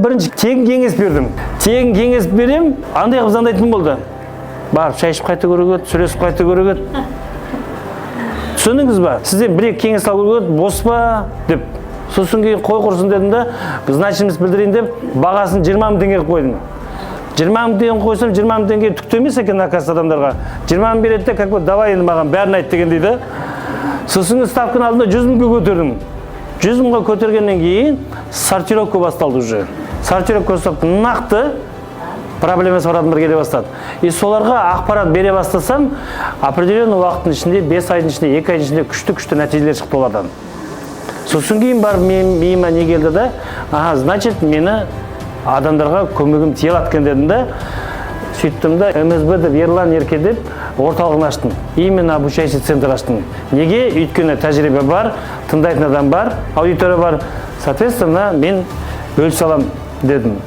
мен бірінші тегін кеңес бердім. Тегін кеңес берем, андай қыз андайтын болды. Барып шай ішіп қайта көріп еді, сөйлесіп қайта көріп еді. Түсіндіңіз ба? Сізден бір-екі кеңес алып көріп еді, бос па деп. Сосын кейін қой құрсын дедім да, значимость білдірейін деп, бағасын 20 мың теңге қойдым. 20 мың теңге қойсам, 20 мың теңге түкті емес екен акасы адамдарға. 20 мың береді де, как бы давай енді маған бәрін айт деген дейді. Сосын ставканы алдында 100 мыңға көтердім. 100 мыңға көтергеннен кейін сортировка басталды уже. Сортировка басталды, нақты проблемасы бар адамдар келе бастады. И соларға ақпарат бере бастасам, определенный уақыттың ішінде, 5 айдың ішінде, 2 айдың ішінде күшті нәтижелер шықты олардан. Сосын кейін барып миыма не келді да, значит, мені адамдарға көмегім тие алады екен дедім да, сөйттім да, МСБ деп Ерлан Ерке деп орталығын аштым. Именно обучающий центр аштым. Неге? Өйткені тәжірибе бар, тыңдайтын адам бар, аудитория бар. Соответственно, мен бөлісе аламын дедім.